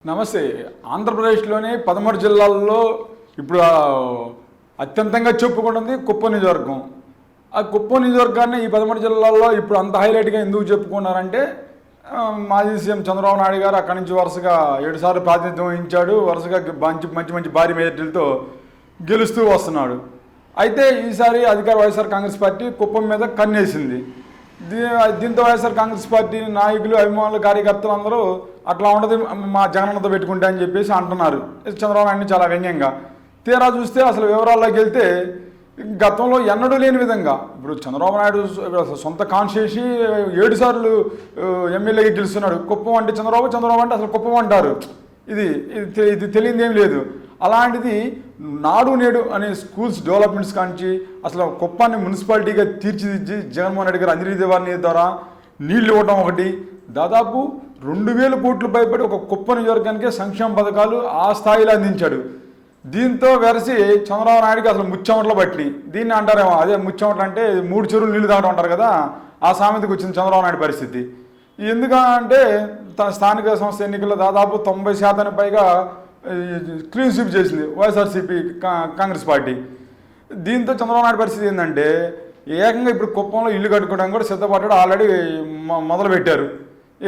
నమస్తే. ఆంధ్రప్రదేశ్లోని 13 జిల్లాల్లో ఇప్పుడు అత్యంతంగా చెప్పుకుంటుంది కుప్పం నియోజకవర్గం. ఆ కుప్పం నియోజకవర్గాన్ని ఈ 13 జిల్లాల్లో ఇప్పుడు అంత హైలైట్గా ఎందుకు చెప్పుకున్నారంటే మాజీ సీఎం చంద్రబాబు నాయుడు గారు అక్కడి నుంచి వరుసగా 7 సార్లు ప్రాతినిధ్యం వహించాడు. వరుసగా మంచి భారీ మెజార్టీలతో గెలుస్తూ వస్తున్నాడు. అయితే ఈసారి అధికార వైఎస్ఆర్ కాంగ్రెస్ పార్టీ కుప్పం మీద కన్నేసింది. దీంతో వైఎస్ఆర్ కాంగ్రెస్ పార్టీ నాయకులు, అభిమానులు, కార్యకర్తలు అందరూ అట్లా ఉండదు మా జగనన్నతో పెట్టుకుంటే అని చెప్పేసి అంటున్నారు చంద్రబాబు నాయుడిని చాలా వ్యంగ్యంగా. తీరా చూస్తే అసలు వివరాల్లోకి వెళ్తే గతంలో ఎన్నడూ లేని విధంగా ఇప్పుడు చంద్రబాబు నాయుడు సొంత కాన్స్టిట్యూన్సీ 7 సార్లు ఎమ్మెల్యేగా గెలుస్తున్నాడు. కుప్పం అంటే చంద్రబాబు అంటే అసలు కుప్పం అంటారు. ఇది తెలియదు ఏం లేదు. అలాంటిది నాడు నేడు అనే స్కూల్స్ డెవలప్మెంట్స్ కాంచి అసలు కుప్పాన్ని మున్సిపాలిటీగా తీర్చిదిద్ది జగన్మోహన్ రెడ్డి గారు అంజనీ దేవాని ద్వారా నీళ్లు ఇవ్వడం ఒకటి, దాదాపు 2000 కోట్లు భయపడి ఒక కుప్ప నియోజకవర్గానికి సంక్షేమ పథకాలు ఆ స్థాయిలో అందించాడు. దీంతో వెరసి చంద్రబాబు నాయుడికి అసలు ముచ్చెమటలు పట్టి దీన్ని అంటారేమో, అదే ముచ్చెమటలు అంటే 3 చెరువులు నీళ్లు తాగడం అంటారు కదా, ఆ సామెతకు వచ్చింది చంద్రబాబు నాయుడు పరిస్థితి. ఎందుకంటే స్థానిక సంస్థ ఎన్నికల్లో దాదాపు 90% పైగా క్లీన్ స్వీప్ చేసింది వైఎస్ఆర్సీపీ కాంగ్రెస్ పార్టీ. దీంతో చంద్రబాబు నాయుడు పరిస్థితి ఏంటంటే ఏకంగా ఇప్పుడు కుప్పంలో ఇల్లు కట్టుకోవడానికి కూడా సిద్ధపడ్డాడు. ఆల్రెడీ మొదలుపెట్టారు.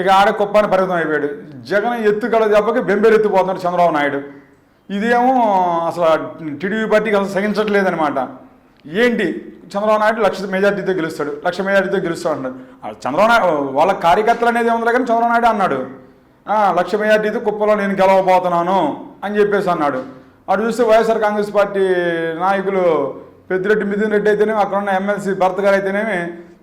ఇక ఆడే కుప్పాన్ని పరిమితం అయిపోయాడు. జగన్ ఎత్తుగల దెబ్బకి బెంబేరెత్తిపోతున్నాడు చంద్రబాబు నాయుడు. ఇదేమో అసలు టీడీపీ పార్టీకి అసలు సహించట్లేదనమాట. ఏంటి చంద్రబాబు నాయుడు 1,00,000 మెజార్టీతో గెలుస్తాడు, 1,00,000 మెజార్టీతో గెలుస్తాడు అంటున్నాడు. చంద్రబాబు నాయుడు వాళ్ళ కార్యకర్తలు అనేది ఏముంది కానీ చంద్రబాబు నాయుడు అన్నాడు 1,00,000 మెజార్టీతో కుప్పలో నేను గెలవబోతున్నాను అని చెప్పేసి అన్నాడు. అటు చూస్తే వైఎస్ఆర్ కాంగ్రెస్ పార్టీ నాయకులు పెద్దిరెడ్డి మిథున్ రెడ్డి అయితేనేమి, అక్కడ ఉన్న ఎమ్మెల్సీ భర్త గారు అయితేనేమి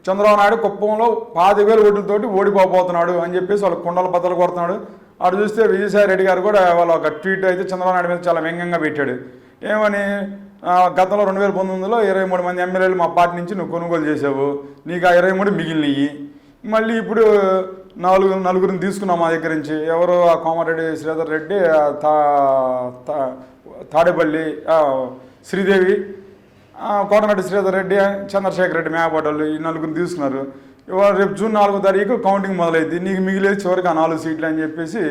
చంద్రబాబు నాయుడు కుప్పంలో 10,000 ఓట్లతోటి ఓడిపోబోతున్నాడు అని చెప్పేసి వాళ్ళు కుండల బద్దలు కొడుతున్నాడు. అటు చూస్తే విజయసాయి రెడ్డి గారు కూడా వాళ్ళ ఒక ట్వీట్ అయితే చంద్రబాబు నాయుడు మీద చాలా వ్యంగ్యంగా పెట్టాడు. ఏమని, గతంలో 2019లో 23 మంది ఎమ్మెల్యేలు మా పార్టీ నుంచి నువ్వు కొనుగోలు చేసావు, నీకు ఆ 23 మిగిలినవి. మళ్ళీ ఇప్పుడు నలుగురిని తీసుకున్నాం మా దగ్గర నుంచి. ఎవరు ఆ కోమారెడ్డి శ్రీధర్ రెడ్డి, తాడేపల్లి శ్రీదేవి, కోటమిరెడ్డి శ్రీధర్ రెడ్డి, చంద్రశేఖర్ రెడ్డి, మేకపాటోళ్ళు, ఈ నలుగురిని తీసుకున్నారు. ఇవాళ రేపు జూన్ 4వ తారీఖు కౌంటింగ్ మొదలైంది. నీకు మిగిలేదు చివరికి ఆ 4 సీట్లు అని చెప్పేసి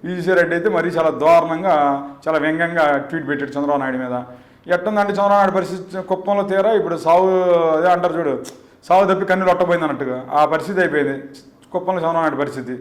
విజయసాయి రెడ్డి అయితే మరీ చాలా దారుణంగా చాలా వ్యంగ్యంగా ట్వీట్ పెట్టాడు చంద్రబాబు నాయుడు మీద. ఎట్టుందంటే చంద్రబాబు నాయుడు పరిస్థితి కుప్పంలో తీరా ఇప్పుడు సావు అదే అంటారు చూడు, సావు తప్పి కన్నులు ఒట్టబోయింది అన్నట్టుగా ఆ పరిస్థితి అయిపోయింది కుప్పంలో చంద్రబాబు నాయుడు పరిస్థితి.